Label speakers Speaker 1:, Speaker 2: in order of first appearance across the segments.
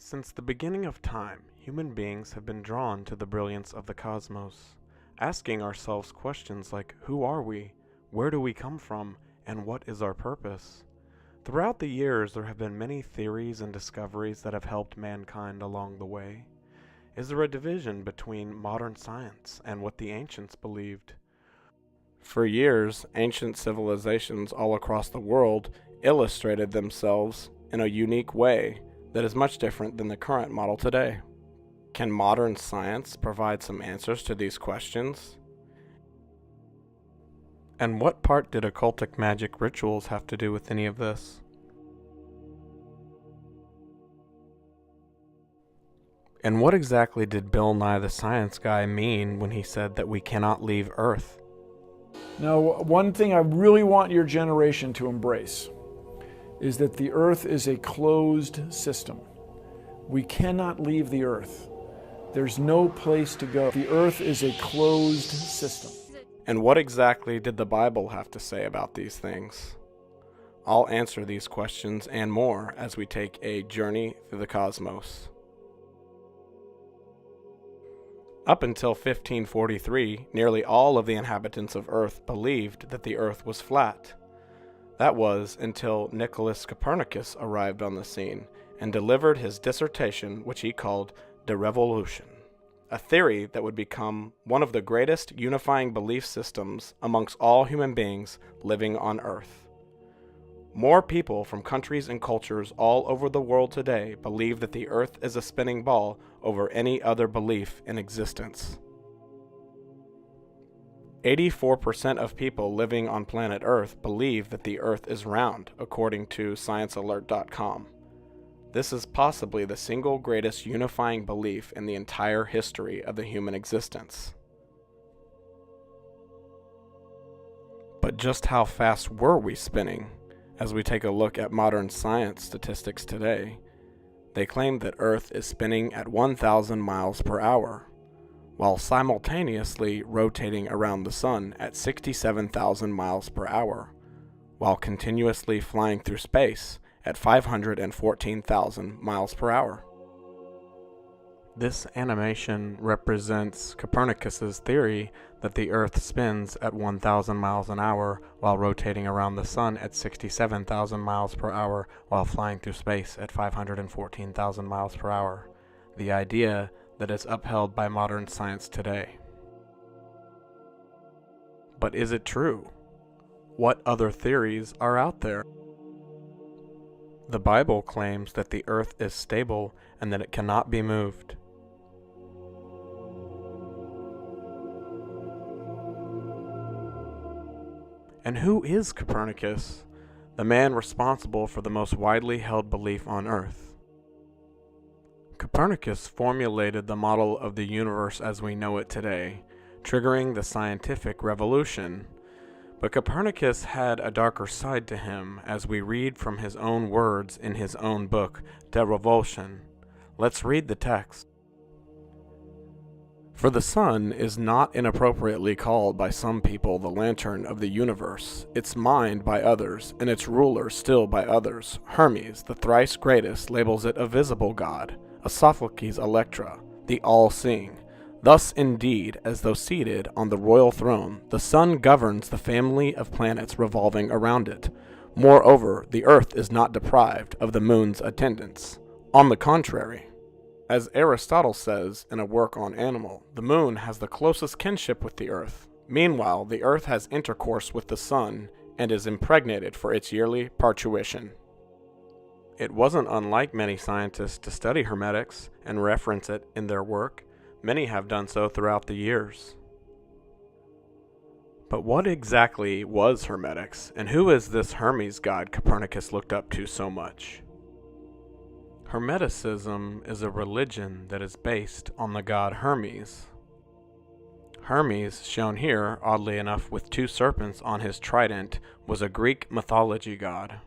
Speaker 1: Since the beginning of time, human beings have been drawn to the brilliance of the cosmos, asking ourselves questions like, who are we? Where do we come from? And what is our purpose? Throughout the years, there have been many theories and discoveries that have helped mankind along the way. Is there a division between modern science and what the ancients believed? For years, ancient civilizations all across the world illustrated themselves in a unique way that is much different than the current model today. Can modern science provide some answers to these questions? And what part did occultic magic rituals have to do with any of this? And what exactly did Bill Nye the Science Guy mean when he said that we cannot leave Earth?
Speaker 2: Now, one thing I really want your generation to embrace is that the Earth is a closed system. We cannot leave the Earth. There's no place to go. The Earth is a closed system.
Speaker 1: And what exactly did the Bible have to say about these things? I'll answer these questions and more as we take a journey through the cosmos. Up until 1543, nearly all of the inhabitants of Earth believed that the Earth was flat. That was until Nicholas Copernicus arrived on the scene and delivered his dissertation, which he called De Revolution, a theory that would become one of the greatest unifying belief systems amongst all human beings living on Earth. More people from countries and cultures all over the world today believe that the Earth is a spinning ball over any other belief in existence. 84% of people living on planet Earth believe that the Earth is round, according to ScienceAlert.com. This is possibly the single greatest unifying belief in the entire history of the human existence. But just how fast were we spinning? As we take a look at modern science statistics today, they claim that Earth is spinning at 1,000 miles per hour, while simultaneously rotating around the Sun at 67,000 miles per hour, while continuously flying through space at 514,000 miles per hour. This animation represents Copernicus's theory that the Earth spins at 1,000 miles an hour while rotating around the Sun at 67,000 miles per hour while flying through space at 514,000 miles per hour. The idea that is upheld by modern science today. But is it true? What other theories are out there? The Bible claims that the Earth is stable and that it cannot be moved. And who is Copernicus, the man responsible for the most widely held belief on Earth? Copernicus formulated the model of the universe as we know it today, triggering the scientific revolution. But Copernicus had a darker side to him, as we read from his own words in his own book, De Revolution. Let's read the text. For the sun is not inappropriately called by some people the lantern of the universe, its mind by others, and its ruler still by others. Hermes, the thrice greatest, labels it a visible god, a Sophocles Electra, the all-seeing. Thus, indeed, as though seated on the royal throne, the sun governs the family of planets revolving around it. Moreover, the earth is not deprived of the moon's attendance. On the contrary, as Aristotle says in a work on animal, the moon has the closest kinship with the earth. Meanwhile, the earth has intercourse with the sun and is impregnated for its yearly parturition. It wasn't unlike many scientists to study hermetics and reference it in their work. Many have done so throughout the years. But what exactly was hermetics, and who is this Hermes god Copernicus looked up to so much? Hermeticism is a religion that is based on the god Hermes. Hermes, shown here, oddly enough with two serpents on his trident, was a Greek mythology god.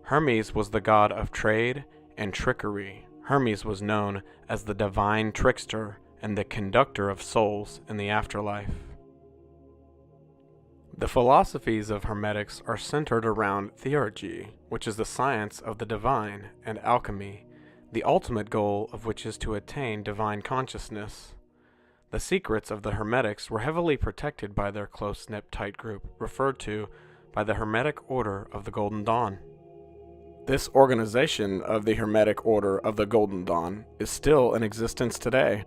Speaker 1: Hermes was the god of trade and trickery. Hermes was known as the divine trickster and the conductor of souls in the afterlife. The philosophies of Hermetics are centered around theurgy, which is the science of the divine, and alchemy, the ultimate goal of which is to attain divine consciousness. The secrets of the Hermetics were heavily protected by their close-knit tight group, referred to by the Hermetic Order of the Golden Dawn. This organization of the Hermetic Order of the Golden Dawn is still in existence today.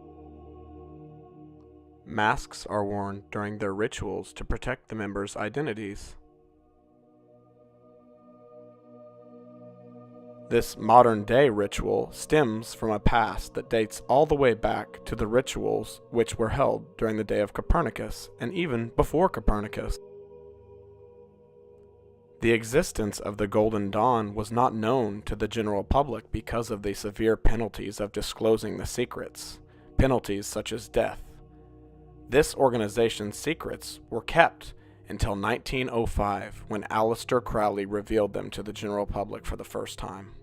Speaker 1: Masks are worn during their rituals to protect the members' identities. This modern-day ritual stems from a past that dates all the way back to the rituals which were held during the day of Copernicus, and even before Copernicus. The existence of the Golden Dawn was not known to the general public because of the severe penalties of disclosing the secrets, penalties such as death. This organization's secrets were kept until 1905, when Aleister Crowley revealed them to the general public for the first time.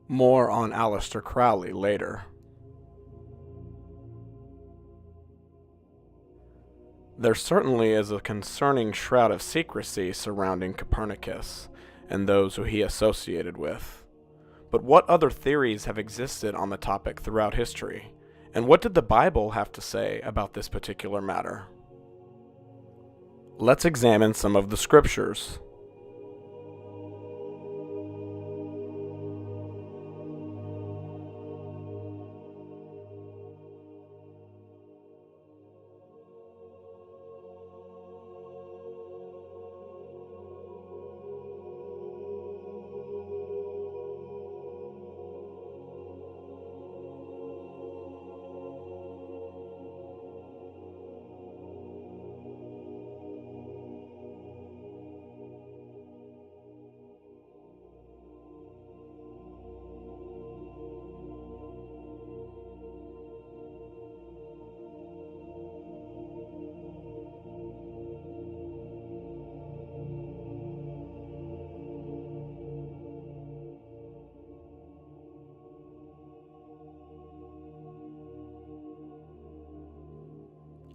Speaker 1: More on Aleister Crowley later. There certainly is a concerning shroud of secrecy surrounding Copernicus and those who he associated with. But what other theories have existed on the topic throughout history? And what did the Bible have to say about this particular matter? Let's examine some of the scriptures.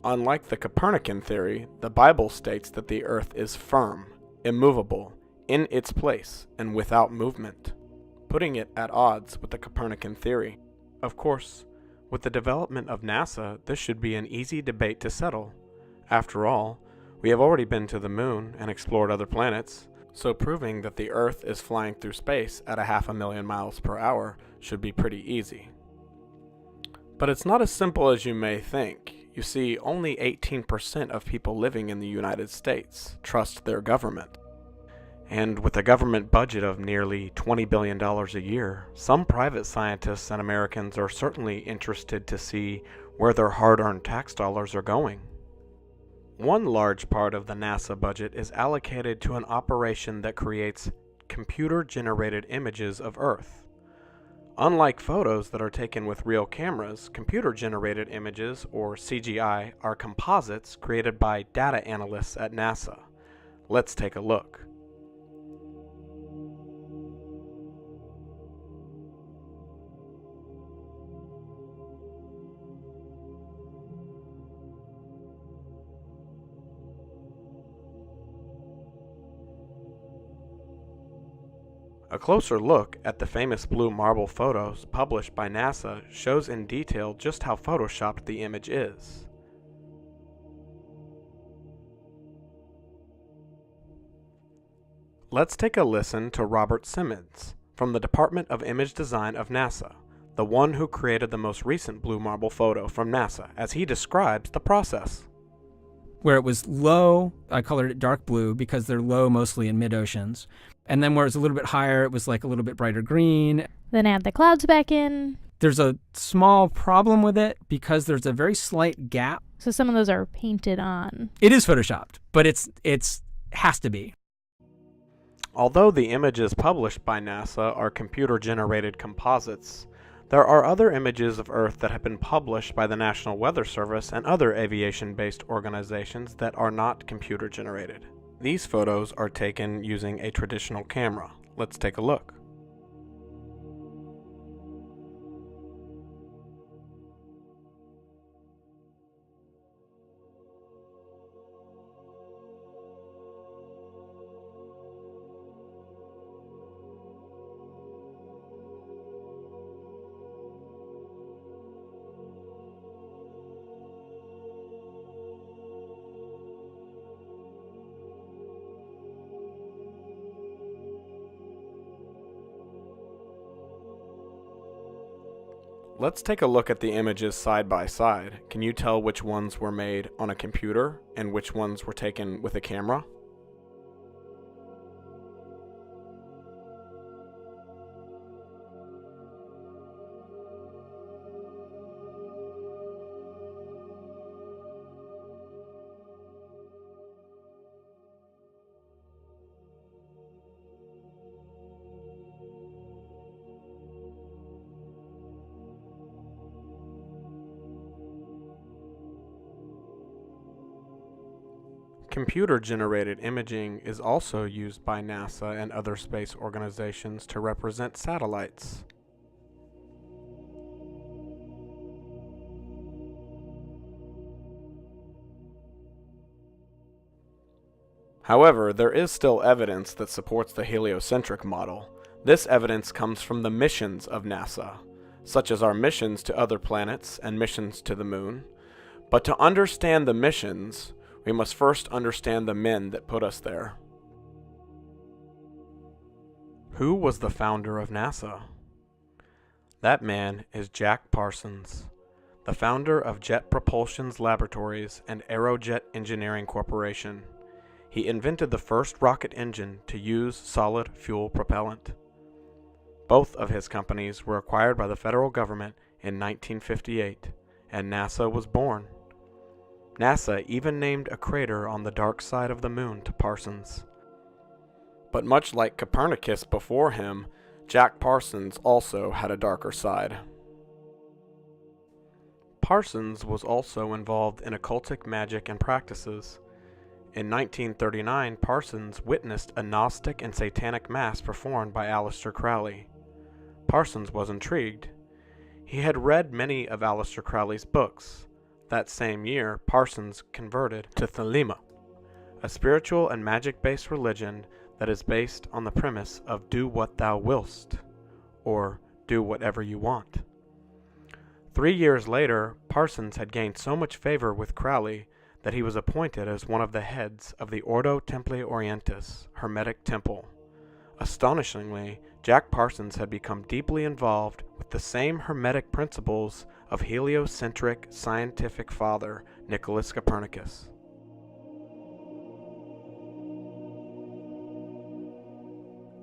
Speaker 1: Unlike the Copernican theory, the Bible states that the earth is firm, immovable, in its place, and without movement, putting it at odds with the Copernican theory. Of course, with the development of NASA, this should be an easy debate to settle. After all, we have already been to the moon and explored other planets, so proving that the earth is flying through space at 500,000 miles per hour should be pretty easy. But it's not as simple as you may think. You see, only 18% of people living in the United States trust their government. And with a government budget of nearly $20 billion a year, some private scientists and Americans are certainly interested to see where their hard-earned tax dollars are going. One large part of the NASA budget is allocated to an operation that creates computer-generated images of Earth. Unlike photos that are taken with real cameras, computer-generated images, or CGI, are composites created by data analysts at NASA. Let's take a look. A closer look at the famous blue marble photos published by NASA shows in detail just how photoshopped the image is. Let's take a listen to Robert Simmons from the Department of Image Design of NASA, the one who created the most recent blue marble photo from NASA, as he describes the process.
Speaker 3: Where it was low, I colored it dark blue because they're low mostly in mid-oceans. And then where it was a little bit higher, it was like a little bit brighter green.
Speaker 4: Then add the clouds back in.
Speaker 3: There's a small problem with it because there's a very slight gap.
Speaker 4: So some of those are painted on.
Speaker 3: It is photoshopped, but it's has to be.
Speaker 1: Although the images published by NASA are computer-generated composites, there are other images of Earth that have been published by the National Weather Service and other aviation-based organizations that are not computer-generated. These photos are taken using a traditional camera. Let's take a look. Let's take a look at the images side by side. Can you tell which ones were made on a computer and which ones were taken with a camera? Computer-generated imaging is also used by NASA and other space organizations to represent satellites. However, there is still evidence that supports the heliocentric model. This evidence comes from the missions of NASA, such as our missions to other planets and missions to the moon. But to understand the missions, we must first understand the men that put us there. Who was the founder of NASA? That man is Jack Parsons, the founder of Jet Propulsion Laboratories and Aerojet Engineering Corporation. He invented the first rocket engine to use solid fuel propellant. Both of his companies were acquired by the federal government in 1958, and NASA was born. NASA even named a crater on the dark side of the moon to Parsons. But much like Copernicus before him, Jack Parsons also had a darker side. Parsons was also involved in occultic magic and practices. In 1939, Parsons witnessed a Gnostic and Satanic Mass performed by Aleister Crowley. Parsons was intrigued. He had read many of Aleister Crowley's books. That same year, Parsons converted to Thelema, a spiritual and magic-based religion that is based on the premise of do what thou willst, or do whatever you want. 3 years later, Parsons had gained so much favor with Crowley that he was appointed as one of the heads of the Ordo Templi Orientis, Hermetic Temple. Astonishingly, Jack Parsons had become deeply involved with the same Hermetic principles of heliocentric scientific father Nicholas Copernicus.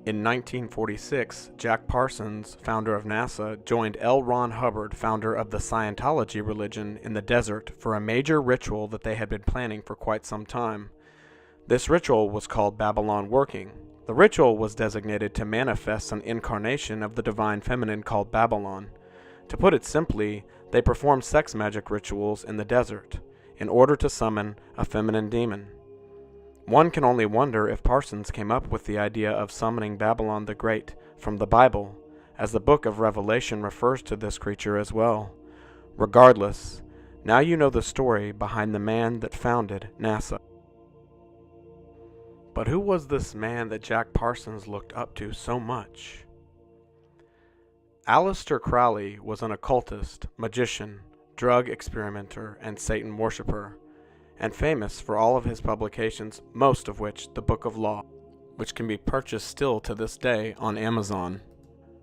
Speaker 1: In 1946, Jack Parsons, founder of NASA, joined L. Ron Hubbard, founder of the Scientology religion, in the desert for a major ritual that they had been planning for quite some time. This ritual was called Babylon Working. The ritual was designated to manifest an incarnation of the divine feminine called Babylon. To put it simply, they performed sex magic rituals in the desert in order to summon a feminine demon. One can only wonder if Parsons came up with the idea of summoning Babylon the Great from the Bible, as the book of Revelation refers to this creature as well. Regardless, now you know the story behind the man that founded NASA. But who was this man that Jack Parsons looked up to so much? Aleister Crowley was an occultist, magician, drug experimenter, and Satan worshipper, and famous for all of his publications, most of which the Book of Law, which can be purchased still to this day on Amazon.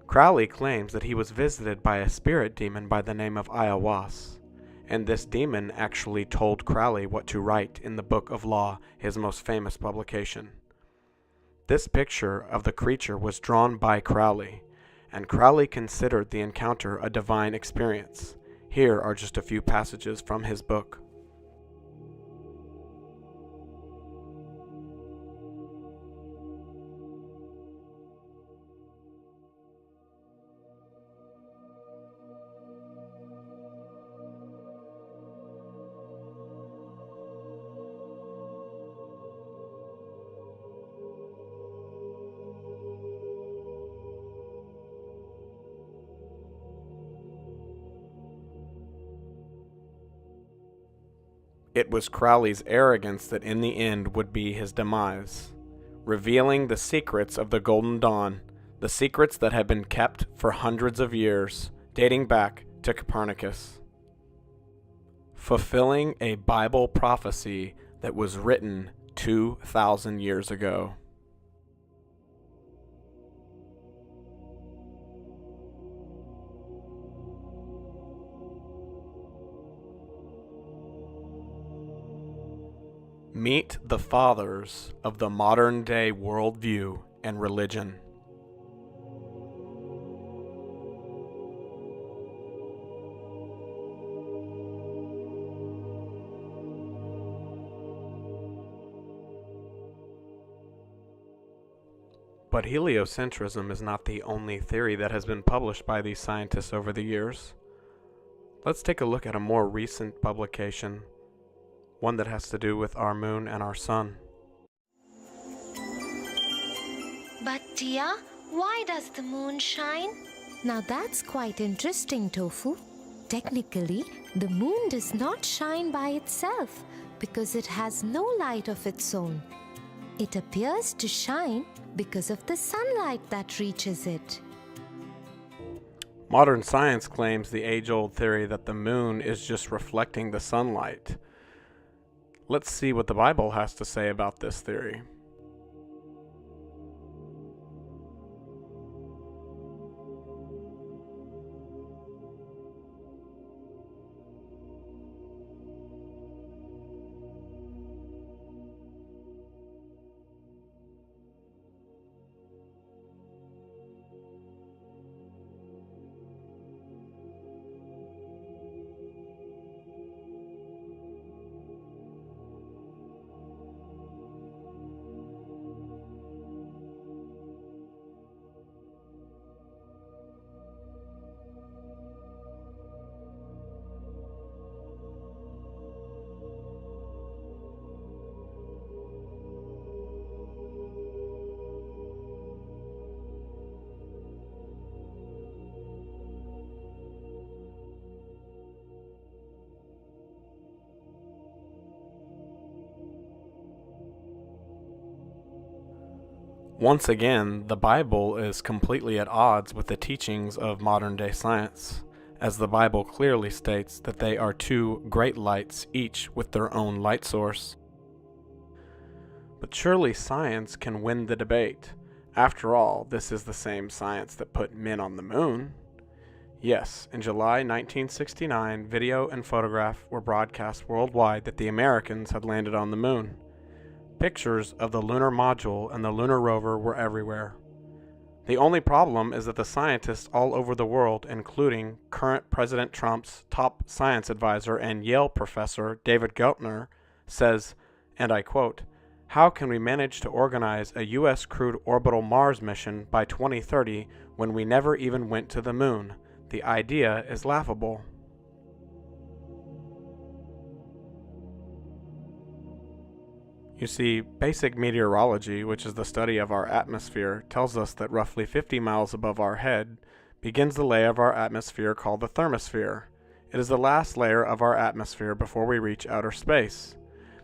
Speaker 1: Crowley claims that he was visited by a spirit demon by the name of Aiwass, and this demon actually told Crowley what to write in the Book of Law, his most famous publication. This picture of the creature was drawn by Crowley, and Crowley considered the encounter a divine experience. Here are just a few passages from his book. It was Crowley's arrogance that in the end would be his demise, revealing the secrets of the Golden Dawn, the secrets that had been kept for hundreds of years, dating back to Copernicus. Fulfilling a Bible prophecy that was written 2,000 years ago. Meet the fathers of the modern-day worldview and religion. But heliocentrism is not the only theory that has been published by these scientists over the years. Let's take a look at a more recent publication, one that has to do with our moon and our sun.
Speaker 5: But Tia, why does the moon shine? Now that's quite interesting, Tofu. Technically, the moon does not shine by itself because it has no light of its own. It appears to shine because of the sunlight that reaches it.
Speaker 1: Modern science claims the age-old theory that the moon is just reflecting the sunlight. Let's see what the Bible has to say about this theory. Once again, the Bible is completely at odds with the teachings of modern-day science, as the Bible clearly states that they are two great lights, each with their own light source. But surely science can win the debate. After all, this is the same science that put men on the moon. Yes, in July 1969, video and photograph were broadcast worldwide that the Americans had landed on the moon. Pictures of the lunar module and the lunar rover were everywhere. The only problem is that the scientists all over the world, including current President Trump's top science advisor and Yale professor David Geltner, says, and I quote, "How can we manage to organize a U.S. crewed orbital Mars mission by 2030 when we never even went to the moon? The idea is laughable." You see, basic meteorology, which is the study of our atmosphere, tells us that roughly 50 miles above our head begins the layer of our atmosphere called the thermosphere. It is the last layer of our atmosphere before we reach outer space.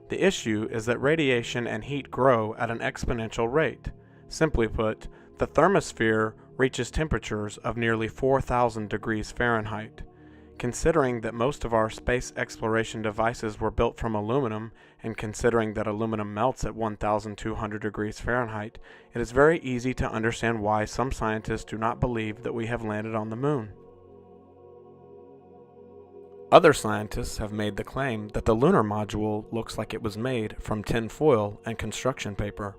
Speaker 1: The issue is that radiation and heat grow at an exponential rate. Simply put, the thermosphere reaches temperatures of nearly 4,000 degrees Fahrenheit. Considering that most of our space exploration devices were built from aluminum, and considering that aluminum melts at 1,200 degrees Fahrenheit, it is very easy to understand why some scientists do not believe that we have landed on the moon. Other scientists have made the claim that the lunar module looks like it was made from tin foil and construction paper.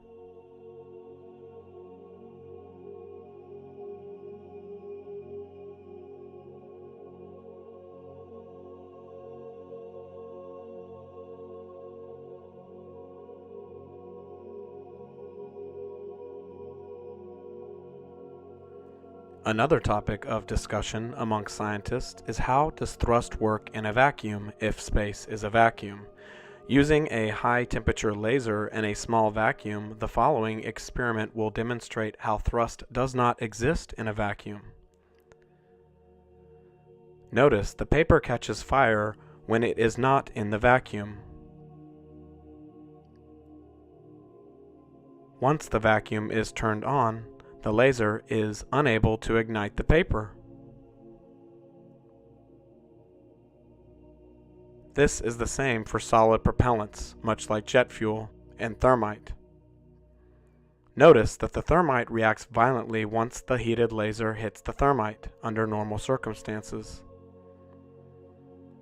Speaker 1: Another topic of discussion among scientists is how does thrust work in a vacuum if space is a vacuum? Using a high-temperature laser in a small vacuum, the following experiment will demonstrate how thrust does not exist in a vacuum. Notice the paper catches fire when it is not in the vacuum. Once the vacuum is turned on, the laser is unable to ignite the paper. This is the same for solid propellants, much like jet fuel and thermite. Notice that the thermite reacts violently once the heated laser hits the thermite under normal circumstances.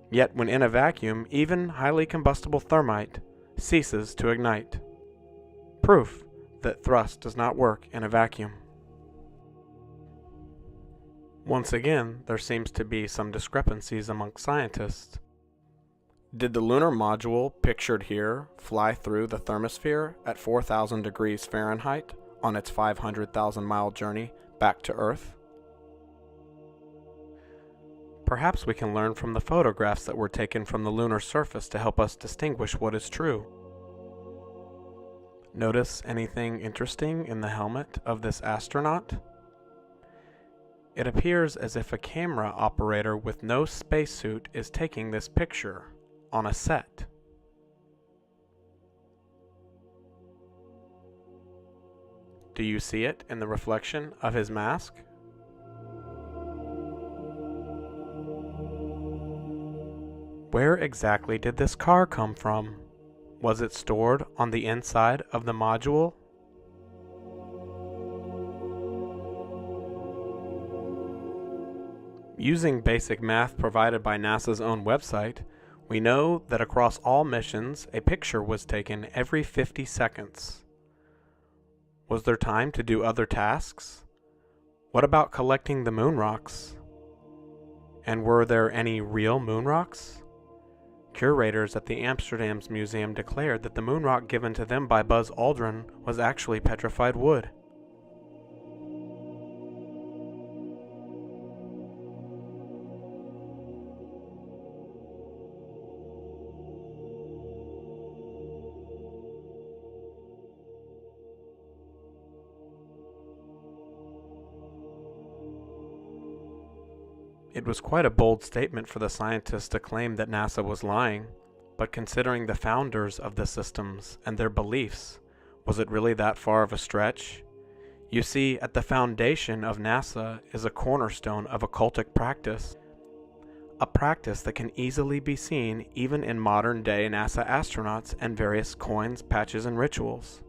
Speaker 1: Yet when in a vacuum, even highly combustible thermite ceases to ignite. Proof that thrust does not work in a vacuum. Once again, there seems to be some discrepancies among scientists. Did the lunar module pictured here fly through the thermosphere at 4,000 degrees Fahrenheit on its 500,000-mile journey back to Earth? Perhaps we can learn from the photographs that were taken from the lunar surface to help us distinguish what is true. Notice anything interesting in the helmet of this astronaut? It appears as if a camera operator with no spacesuit is taking this picture on a set. Do you see it in the reflection of his mask? Where exactly did this car come from? Was it stored on the inside of the module? Using basic math provided by NASA's own website, we know that across all missions, a picture was taken every 50 seconds. Was there time to do other tasks? What about collecting the moon rocks? And were there any real moon rocks? Curators at the Amsterdam's museum declared that the moon rock given to them by Buzz Aldrin was actually petrified wood. It was quite a bold statement for the scientists to claim that NASA was lying, but considering the founders of the systems and their beliefs, was it really that far of a stretch? You see, at the foundation of NASA is a cornerstone of occultic practice, a practice that can easily be seen even in modern-day NASA astronauts and various coins, patches, and rituals.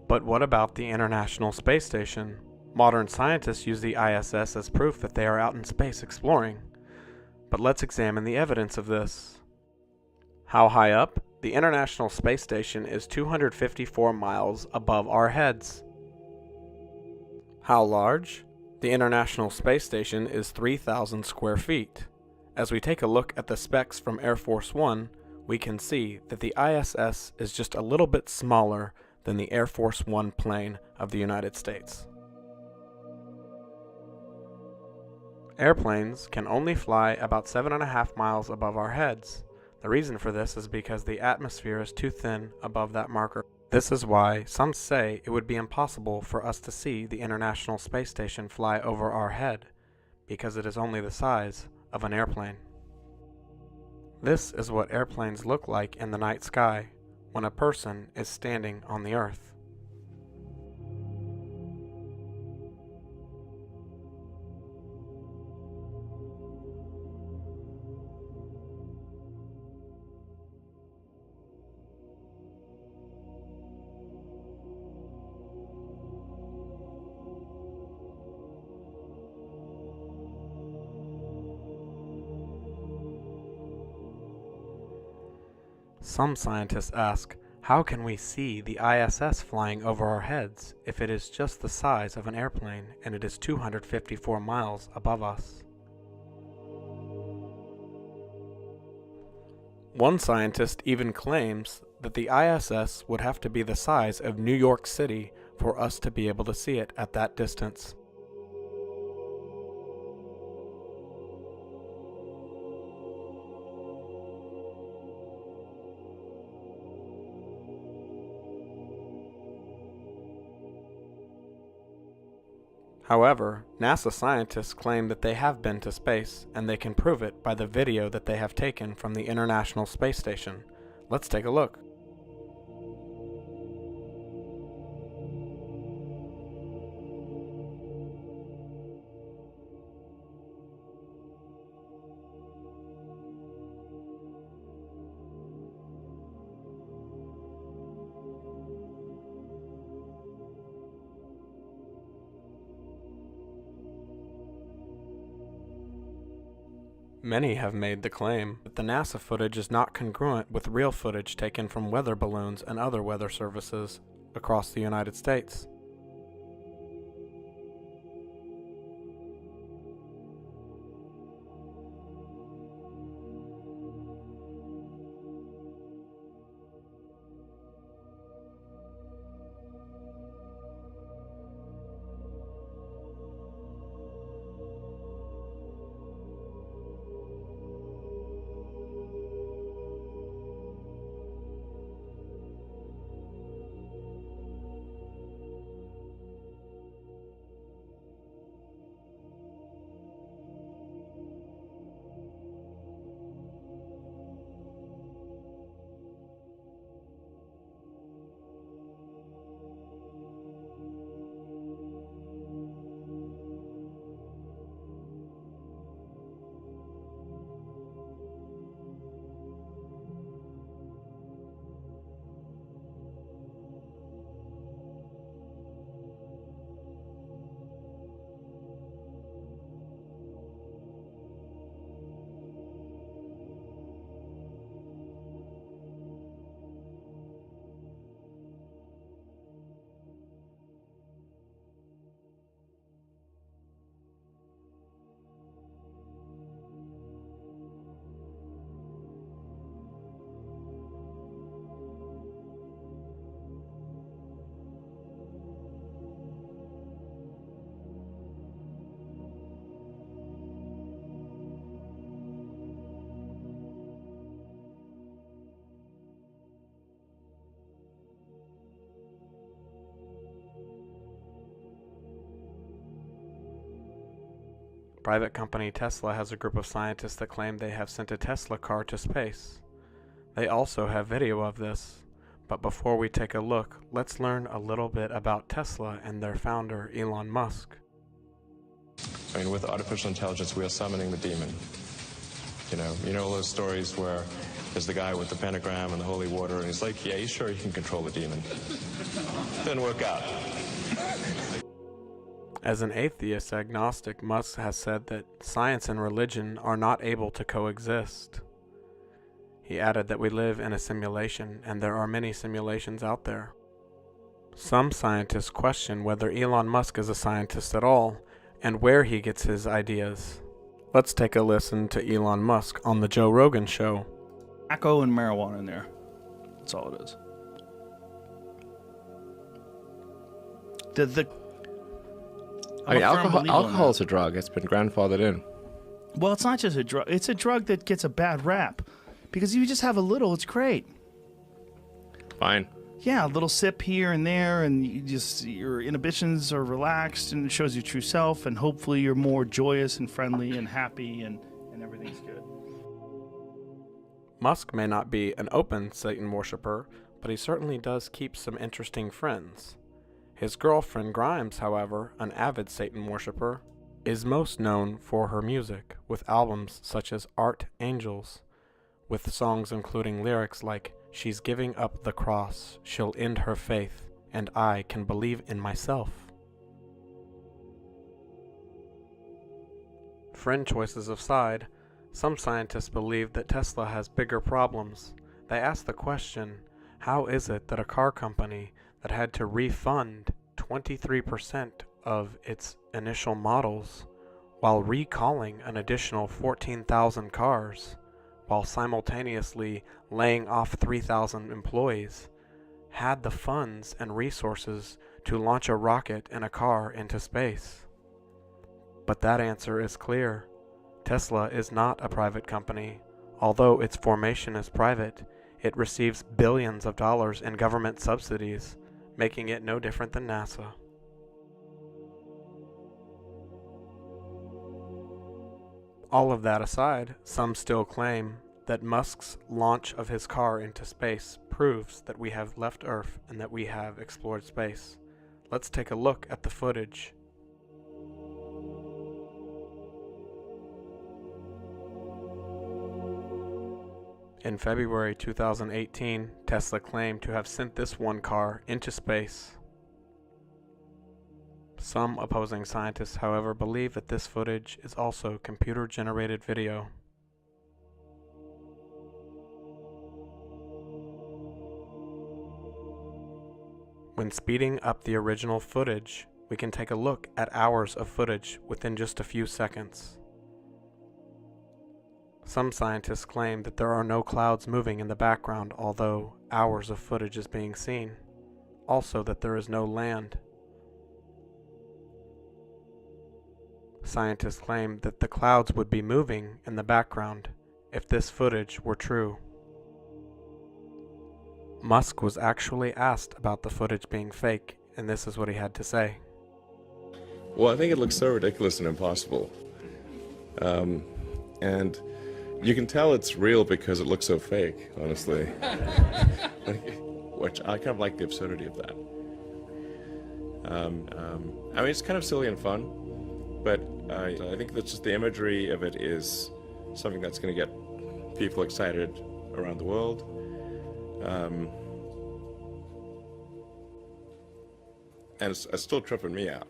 Speaker 1: But what about the International Space Station? Modern scientists use the ISS as proof that they are out in space exploring. But let's examine the evidence of this. How high up? The International Space Station is 254 miles above our heads. How large? The International Space Station is 3,000 square feet. As we take a look at the specs from Air Force One, we can see that the ISS is just a little bit smaller than the Air Force One plane of the United States. Airplanes can only fly about 7.5 miles above our heads. The reason for this is because the atmosphere is too thin above that marker. This is why some say it would be impossible for us to see the International Space Station fly over our head, because it is only the size of an airplane. This is what airplanes look like in the night sky when a person is standing on the earth. Some scientists ask, how can we see the ISS flying over our heads if it is just the size of an airplane and it is 254 miles above us? One scientist even claims that the ISS would have to be the size of New York City for us to be able to see it at that distance. However, NASA scientists claim that they have been to space, and they can prove it by the video that they have taken from the International Space Station. Let's take a look. Many have made the claim that the NASA footage is not congruent with real footage taken from weather balloons and other weather services across the United States. Private company Tesla has a group of scientists that claim they have sent a Tesla car to space. They also have video of this. But before we take a look, let's learn a little bit about Tesla and their founder, Elon Musk.
Speaker 6: I mean, with artificial intelligence, we are summoning the demon. You know those stories where there's the guy with the pentagram and the holy water, and he's like, yeah, he's sure he can control the demon. Didn't work out.
Speaker 1: As an atheist agnostic, Musk has said that science and religion are not able to coexist. He added that we live in a simulation, and there are many simulations out there. Some scientists question whether Elon Musk is a scientist at all, and where he gets his ideas. Let's take a listen to Elon Musk on the Joe Rogan Show.
Speaker 7: Tobacco and marijuana in there. That's all it is.
Speaker 8: Alcohol is a drug. It's been grandfathered in.
Speaker 7: Well, it's not just a drug. It's a drug that gets a bad rap. Because if you just have a little, it's great.
Speaker 8: Fine.
Speaker 7: Yeah, a little sip here and there, and your inhibitions are relaxed, and it shows your true self, and hopefully you're more joyous and friendly and happy, and everything's good.
Speaker 1: Musk may not be an open Satan worshiper, but he certainly does keep some interesting friends. His girlfriend Grimes, however, an avid Satan worshiper, is most known for her music, with albums such as Art Angels, with songs including lyrics like, "She's giving up the cross, she'll end her faith, and I can believe in myself." Friend choices aside, some scientists believe that Tesla has bigger problems. They ask the question, how is it that a car company that had to refund 23% of its initial models while recalling an additional 14,000 cars, while simultaneously laying off 3,000 employees, had the funds and resources to launch a rocket and a car into space? But that answer is clear. Tesla is not a private company. Although its formation is private, it receives billions of dollars in government subsidies, making it no different than NASA. All of that aside, some still claim that Musk's launch of his car into space proves that we have left Earth and that we have explored space. Let's take a look at the footage. In February 2018, Tesla claimed to have sent this one car into space. Some opposing scientists, however, believe that this footage is also computer-generated video. When speeding up the original footage, we can take a look at hours of footage within just a few seconds. Some scientists claim that there are no clouds moving in the background, although hours of footage is being seen. Also that there is no land. Scientists claim that the clouds would be moving in the background if this footage were true. Musk was actually asked about the footage being fake, and this is what he had to say.
Speaker 8: Well, I think it looks so ridiculous and impossible. And you can tell it's real because it looks so fake, honestly. Which I kind of like the absurdity of that. I mean, it's kind of silly and fun, but I think that just the imagery of it is something that's going to get people excited around the world. And it's still tripping me out.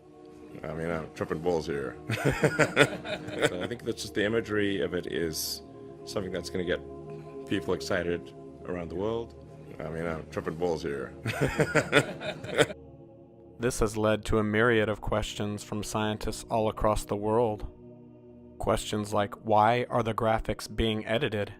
Speaker 8: I mean, I'm tripping balls here. I think that just the imagery of it is something that's going to get people excited around the world. I mean, I'm tripping balls here.
Speaker 1: This has led to a myriad of questions from scientists all across the world. Questions like, why are the graphics being edited?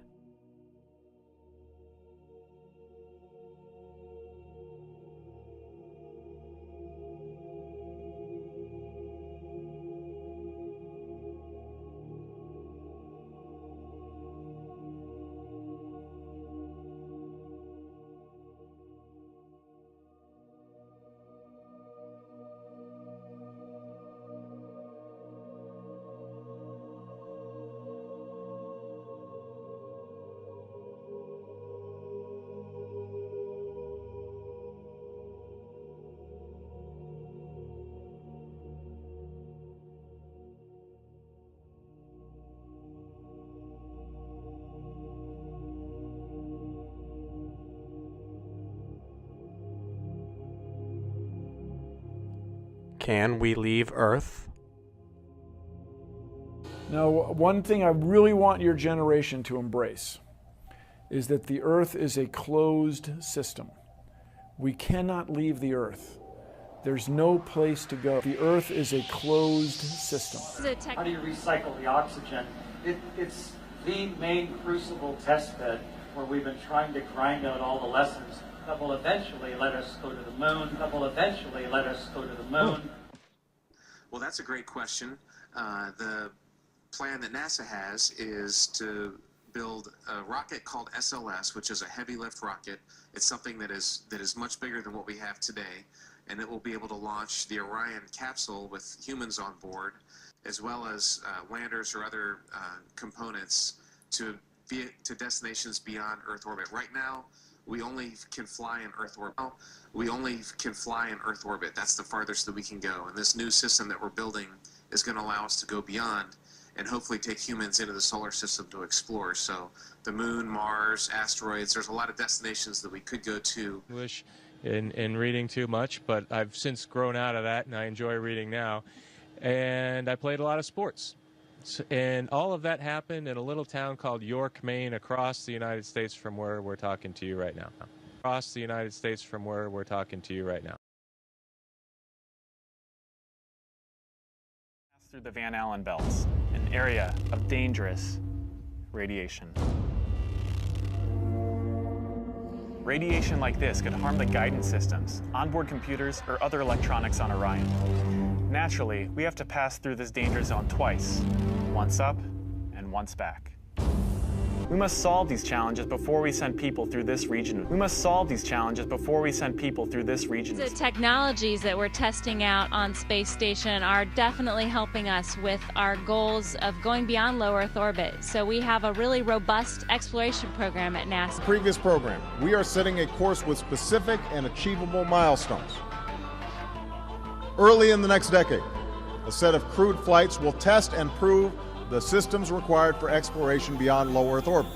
Speaker 1: Can we leave Earth?
Speaker 2: Now, one thing I really want your generation to embrace is that the Earth is a closed system. We cannot leave the Earth. There's no place to go. The Earth is a closed system.
Speaker 9: How do you recycle the oxygen? It's the main crucible test bed where we've been trying to grind out all the lessons that will eventually let us go to the moon,
Speaker 10: Well, that's a great question. The plan that NASA has is to build a rocket called SLS, which is a heavy lift rocket. It's something that is much bigger than what we have today, and it will be able to launch the Orion capsule with humans on board, as well as landers or other components to destinations beyond Earth orbit. Right now, we only can fly in Earth orbit. That's the farthest that we can go. And this new system that we're building is going to allow us to go beyond and hopefully take humans into the solar system to explore. So the moon, Mars, asteroids, there's a lot of destinations that we could go to.
Speaker 11: English in reading too much, but I've since grown out of that and I enjoy reading now. And I played a lot of sports. And all of that happened in a little town called York, Maine, across the United States from where we're talking to you right now.
Speaker 12: Through the Van Allen belts, an area of dangerous radiation. Radiation like this could harm the guidance systems, onboard computers, or other electronics on Orion. Naturally, we have to pass through this danger zone twice, once up and once back. We must solve these challenges before we send people through this region.
Speaker 13: The technologies that we're testing out on Space Station are definitely helping us with our goals of going beyond low Earth orbit. So we have a really robust exploration program at NASA.
Speaker 14: Previous program, we are setting a course with specific and achievable milestones. Early in the next decade, a set of crewed flights will test and prove the systems required for exploration beyond low Earth orbit.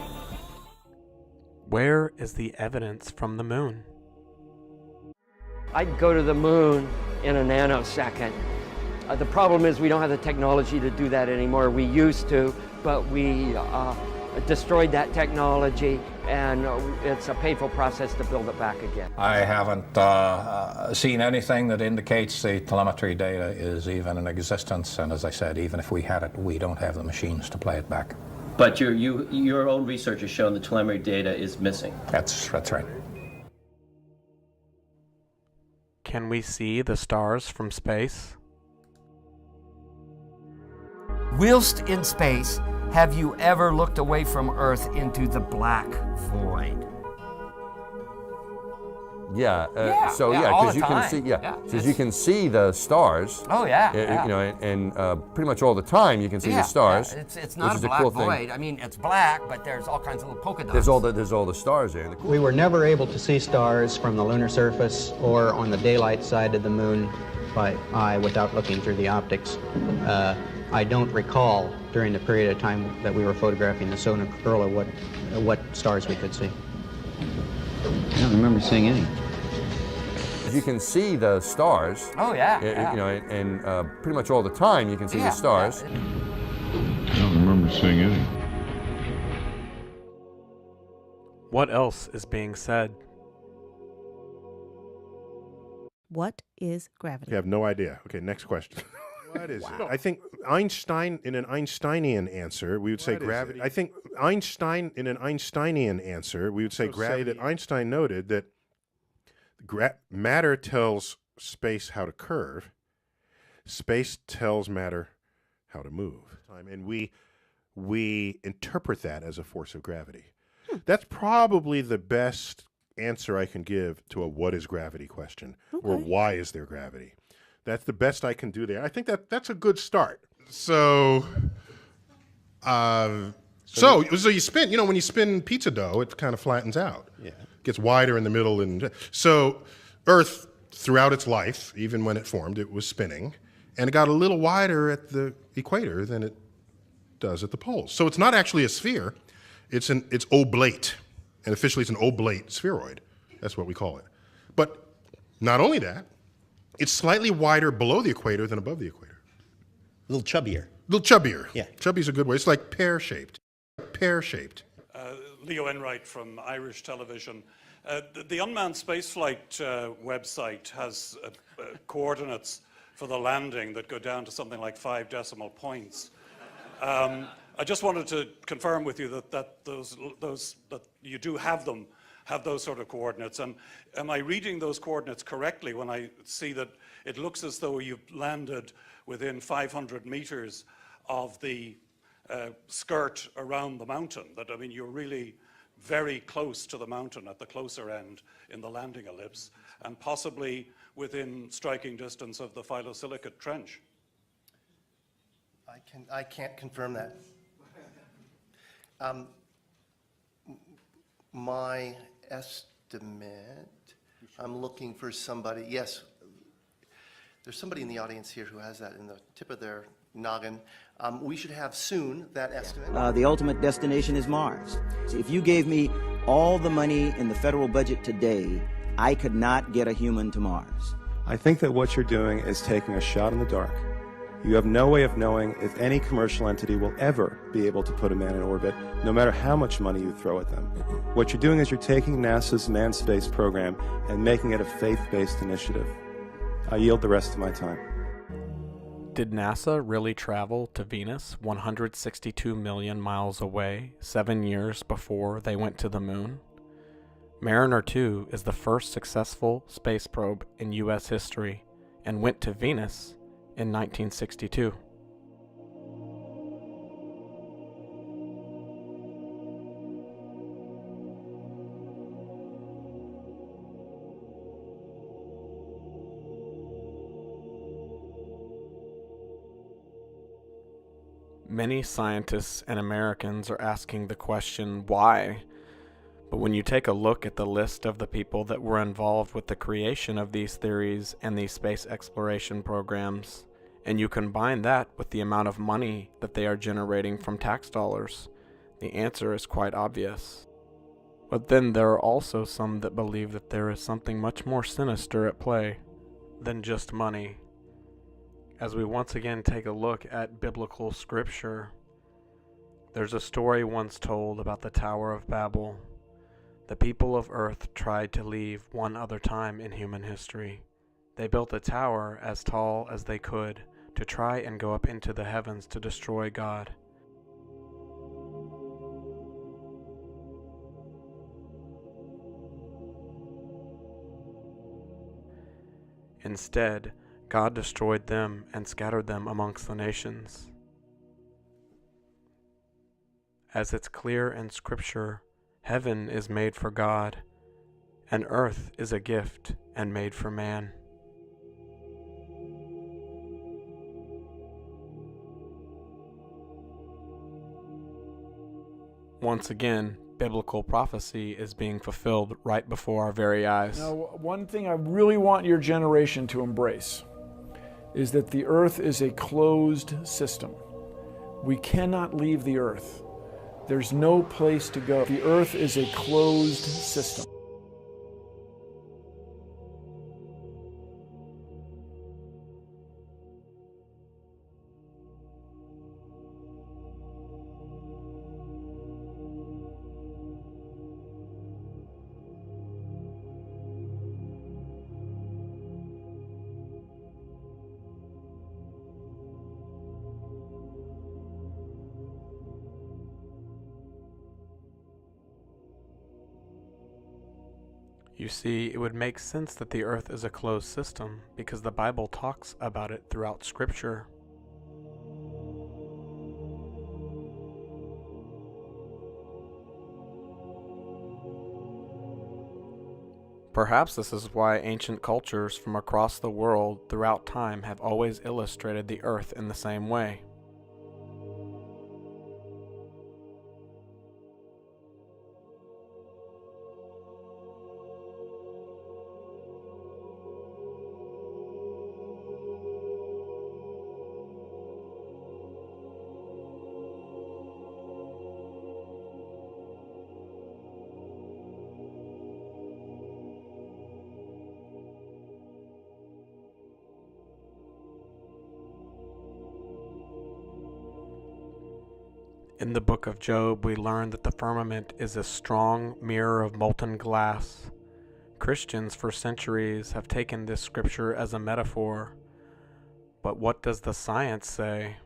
Speaker 1: Where is the evidence from the moon?
Speaker 15: I'd go to the moon in a nanosecond. The problem is we don't have the technology to do that anymore. We used to, but we destroyed that technology, and it's a painful process to build it back again.
Speaker 16: I haven't seen anything that indicates the telemetry data is even in existence, and as I said, even if we had it, we don't have the machines to play it back.
Speaker 17: But your own research has shown the telemetry data is missing.
Speaker 16: That's right.
Speaker 1: Can we see the stars from space?
Speaker 18: Whilst in space, have you ever looked away from Earth into the black void?
Speaker 19: Yeah.
Speaker 18: All
Speaker 19: because
Speaker 18: the
Speaker 19: you
Speaker 18: time.
Speaker 19: can see. Because you can see the stars.
Speaker 18: Oh yeah.
Speaker 19: You know, and pretty much all the time you can see the stars.
Speaker 18: Yeah. It's not a
Speaker 19: which is
Speaker 18: black
Speaker 19: cool
Speaker 18: void.
Speaker 19: thing.
Speaker 18: I mean, it's black, but there's all kinds of little polka dots.
Speaker 19: There's all the stars there.
Speaker 20: We were never able to see stars from the lunar surface or on the daylight side of the moon by eye without looking through the optics. I don't recall during the period of time that we were photographing the solar corona what stars we could see.
Speaker 19: I don't remember seeing any. You can see the stars.
Speaker 18: Oh yeah.
Speaker 19: You know, and pretty much all the time you can see the stars.
Speaker 21: I don't remember seeing any.
Speaker 1: What else is being said?
Speaker 22: What is gravity?
Speaker 23: I have no idea. Okay, next question. What is it? I think Einstein, in an Einsteinian answer, we would say gravity. I think Einstein, in an Einsteinian answer, we would say gravity. That Einstein noted that matter tells space how to curve. Space tells matter how to move. And we interpret that as a force of gravity. That's probably the best answer I can give to a what is gravity question, or why is there gravity. That's the best I can do there. I think that's a good start. So you spin, you know, when you spin pizza dough, it kind of flattens out. Yeah. It gets wider in the middle. And so Earth, throughout its life, even when it formed, it was spinning. And it got a little wider at the equator than it does at the poles. So it's not actually a sphere. It's oblate. And officially it's an oblate spheroid. That's what we call it. But not only that, it's slightly wider below the equator than above the equator.
Speaker 24: A little chubbier.
Speaker 23: Yeah. Chubby's a good way. It's like pear-shaped. Pear-shaped.
Speaker 25: Leo Enright from Irish Television. The unmanned spaceflight website has coordinates for the landing that go down to something like 5 decimal points. I just wanted to confirm with you that that you do have them. Have those sort of coordinates, and am I reading those coordinates correctly when I see that it looks as though you've landed within 500 meters of the skirt around the mountain? That, I mean, you're really very close to the mountain at the closer end in the landing ellipse, and possibly within striking distance of the phyllosilicate trench.
Speaker 24: I can't confirm that. My estimate, I'm looking for somebody, yes, there's somebody in the audience here who has that in the tip of their noggin. We should have soon that estimate.
Speaker 26: The ultimate destination is Mars. So if you gave me all the money in the federal budget today, I could not get a human to Mars.
Speaker 27: I think that what you're doing is taking a shot in the dark. You have no way of knowing if any commercial entity will ever be able to put a man in orbit, no matter how much money you throw at them. What you're doing is you're taking NASA's manned space program and making it a faith-based initiative. I yield the rest of my time.
Speaker 1: Did NASA really travel to Venus 162 million miles away 7 years before they went to the moon? Mariner 2 is the first successful space probe in U.S. history and went to Venus in 1962. Many scientists and Americans are asking the question, why? But when you take a look at the list of the people that were involved with the creation of these theories and these space exploration programs, and you combine that with the amount of money that they are generating from tax dollars, the answer is quite obvious. But then there are also some that believe that there is something much more sinister at play than just money. As we once again take a look at biblical scripture, There's a story once told about the Tower of Babel. The people of Earth tried to leave one other time in human history. They built a tower as tall as they could to try and go up into the heavens to destroy God. Instead, God destroyed them and scattered them amongst the nations. As it's clear in Scripture, heaven is made for God, and earth is a gift and made for man. Once again, biblical prophecy is being fulfilled right before our very eyes.
Speaker 2: Now, one thing I really want your generation to embrace is that the earth is a closed system. We cannot leave the earth. There's no place to go. The earth is a closed system.
Speaker 1: You see, it would make sense that the earth is a closed system because the Bible talks about it throughout Scripture. Perhaps this is why ancient cultures from across the world throughout time have always illustrated the earth in the same way. In the book of Job, we learn that the firmament is a strong mirror of molten glass. Christians for centuries have taken this scripture as a metaphor. But what does the science say?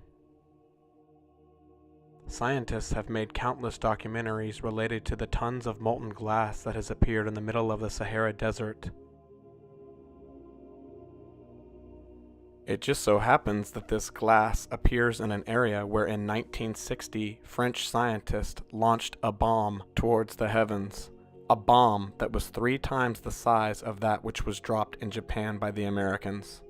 Speaker 1: Scientists have made countless documentaries related to the tons of molten glass that has appeared in the middle of the Sahara Desert. It just so happens that this glass appears in an area where in 1960 French scientists launched a bomb towards the heavens, a bomb that was 3 times the size of that which was dropped in Japan by the Americans.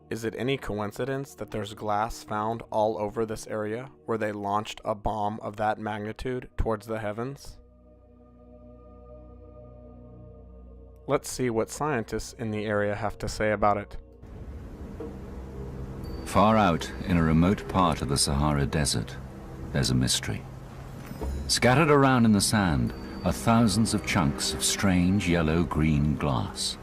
Speaker 1: Is it any coincidence that there's glass found all over this area where they launched a bomb of that magnitude towards the heavens? Let's see what scientists in the area have to say about it.
Speaker 3: Far out in a remote part of the Sahara Desert, there's a mystery. Scattered around in the sand are thousands of chunks of strange yellow-green glass.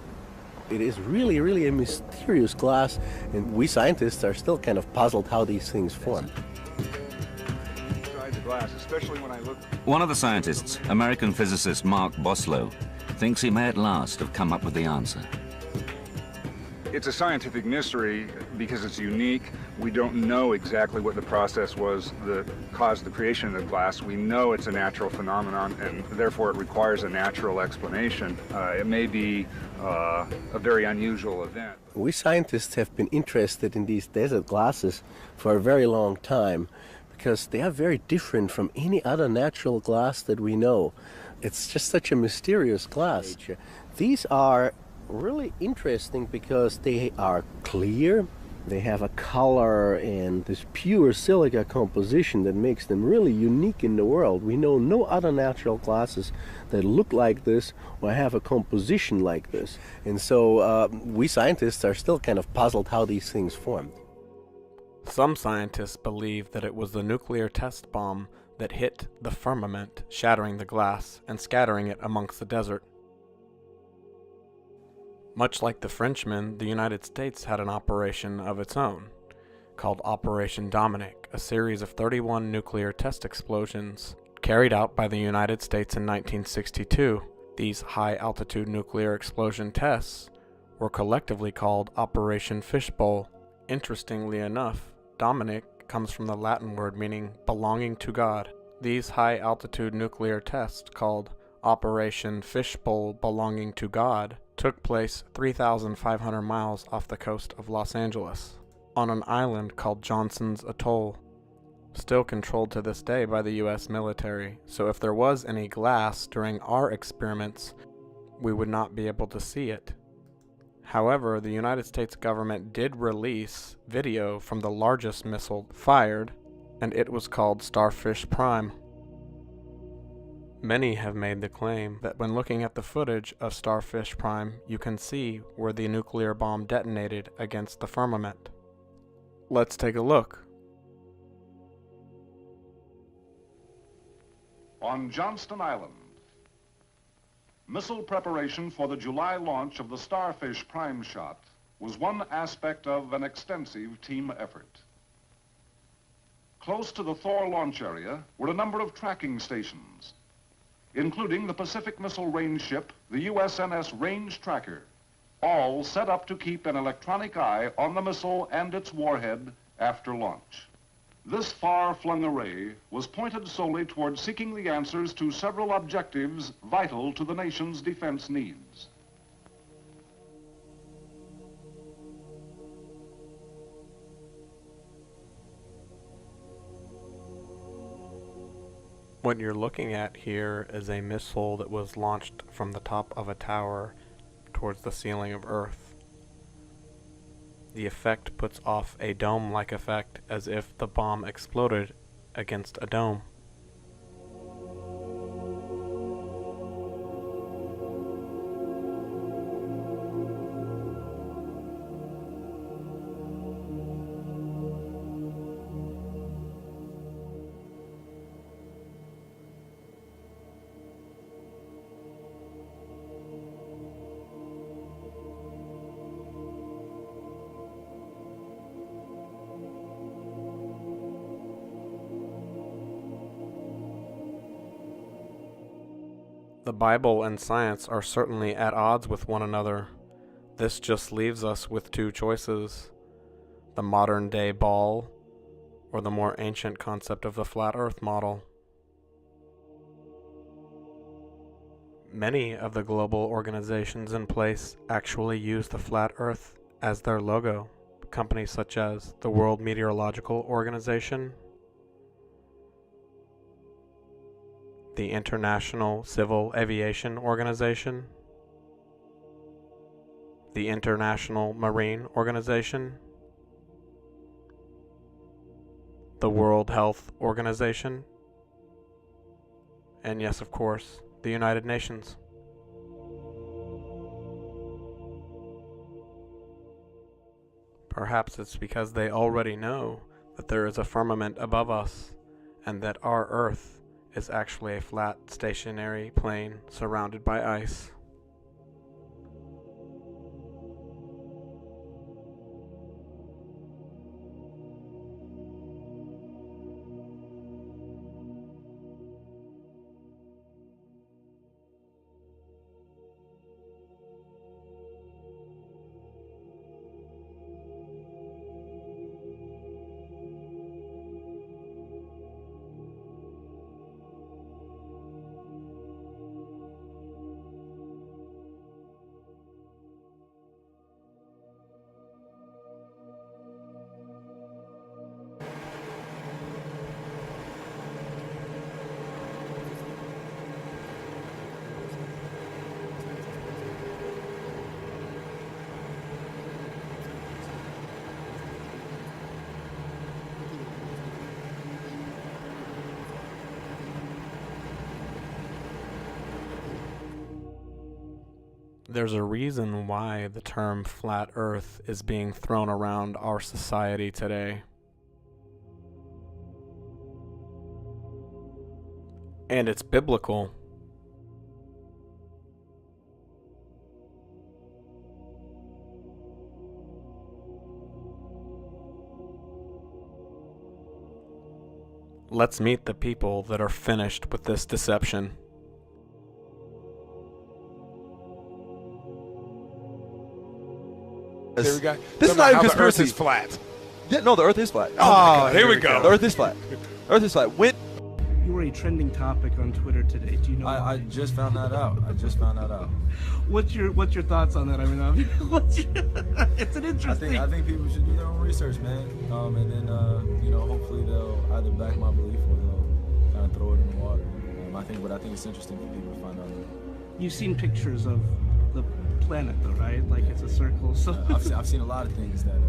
Speaker 4: It is really a mysterious glass, and we scientists are still kind of puzzled how these things form.
Speaker 3: One of the scientists, American physicist Mark Boslow, thinks he may at last have come up with the answer.
Speaker 5: It's a scientific mystery because it's unique. We don't know exactly what the process was that caused the creation of the glass. We know it's a natural phenomenon, and therefore it requires a natural explanation. It may be a very unusual event.
Speaker 4: We scientists have been interested in these desert glasses for a very long time because they are very different from any other natural glass that we know. It's just such a mysterious glass. These are really interesting because they are clear, they have a color and this pure silica composition that makes them really unique in the world. We know no other natural glasses that look like this or have a composition like this. And so we scientists are still kind of puzzled how these things formed.
Speaker 1: Some scientists believe that it was the nuclear test bomb that hit the firmament, shattering the glass and scattering it amongst the desert. Much like the Frenchmen, the United States had an operation of its own. called Operation Dominic, a series of 31 nuclear test explosions carried out by the United States in 1962. These high-altitude nuclear explosion tests were collectively called Operation Fishbowl. Interestingly enough, Dominic comes from the Latin word meaning belonging to God. These high-altitude nuclear tests, called Operation Fishbowl belonging to God, took place 3,500 miles off the coast of Los Angeles, on an island called Johnson's Atoll, still controlled to this day by the U.S. military. So if there was any glass during our experiments, we would not be able to see it. However, the United States government did release video from the largest missile fired, and it was called Starfish Prime. Many have made the claim that when looking at the footage of Starfish Prime, you can see where the nuclear bomb detonated against the firmament. Let's take a look.
Speaker 6: On Johnston Island, missile preparation for the July launch of the Starfish Prime shot was one aspect of an extensive team effort. Close to the Thor launch area were a number of tracking stations, including the Pacific Missile Range ship, the USNS Range Tracker, all set up to keep an electronic eye on the missile and its warhead after launch. This far-flung array was pointed solely toward seeking the answers to several objectives vital to the nation's defense needs.
Speaker 1: What you're looking at here is a missile that was launched from the top of a tower towards the ceiling of Earth. The effect puts off a dome-like effect as if the bomb exploded against a dome. The Bible and science are certainly at odds with one another. This just leaves us with two choices: the modern-day ball, or the more ancient concept of the flat Earth model. Many of the global organizations in place actually use the flat Earth as their logo. Companies such as the World Meteorological Organization, the International Civil Aviation Organization, the International Marine Organization, the World Health Organization, and yes, of course, the United Nations. Perhaps it's because they already know that there is a firmament above us, and that our Earth is actually a flat, stationary plane surrounded by ice. There's a reason why the term flat Earth is being thrown around our society today. And it's biblical. Let's meet the people that are finished with this deception.
Speaker 7: There we go. This is not even conspiracy.
Speaker 8: The Earth is flat.
Speaker 7: Yeah, no, the Earth is flat.
Speaker 8: Oh, here we go.
Speaker 7: The Earth is flat. Earth is flat. When
Speaker 9: You were a trending topic on Twitter today. Do you know?
Speaker 10: I just found that out.
Speaker 9: What's your thoughts on that? I mean, it's an interesting.
Speaker 10: I think people should do their own research, man. And then hopefully they'll either back my belief or they'll kind of throw it in the water. I think it's interesting for people to find out.
Speaker 9: You've seen pictures of the planet, though, right? Like it's a circle. So
Speaker 10: I've seen a lot of things that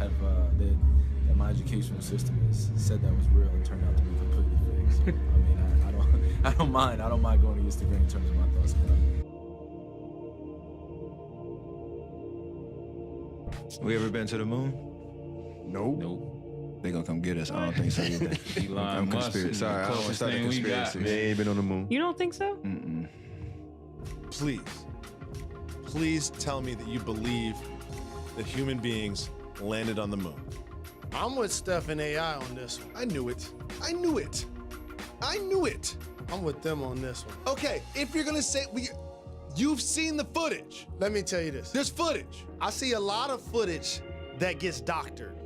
Speaker 10: that my educational system has said that was real and turned out to be completely fake. So, I mean, I don't mind going against the grain in terms of my thoughts.
Speaker 11: We ever been to the moon?
Speaker 8: Nope.
Speaker 11: They gonna come get us. I don't think so either. I'm conspiracy. Sorry, I don't want to start a conspiracy. They ain't been on the moon.
Speaker 22: You don't think so?
Speaker 11: Mm-mm.
Speaker 8: Please tell me that you believe that human beings landed on the moon.
Speaker 12: I'm with Steph and AI on this one.
Speaker 8: I knew it.
Speaker 12: I'm with them on this one.
Speaker 8: Okay, if you're gonna say you've seen the footage.
Speaker 12: Let me tell you this.
Speaker 8: There's footage.
Speaker 12: I see a lot of footage that gets doctored.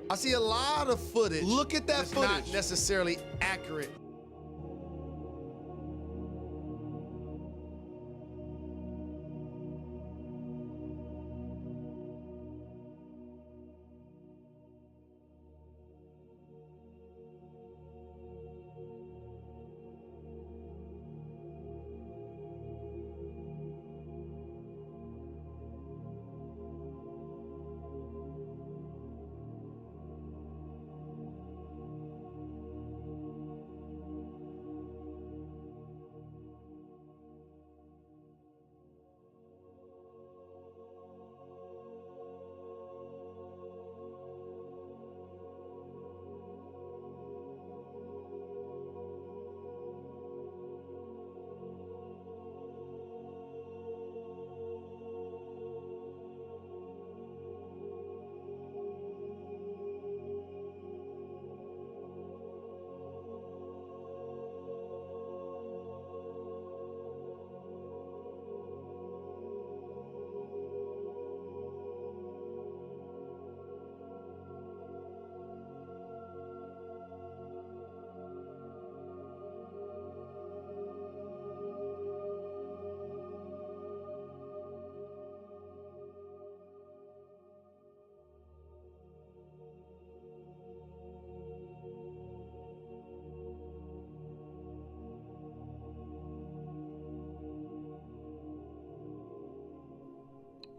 Speaker 12: I see a lot of footage.
Speaker 8: Look at that
Speaker 12: that's
Speaker 8: footage.
Speaker 12: Not necessarily accurate.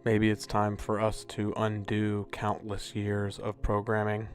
Speaker 1: Maybe it's time for us to undo countless years of programming.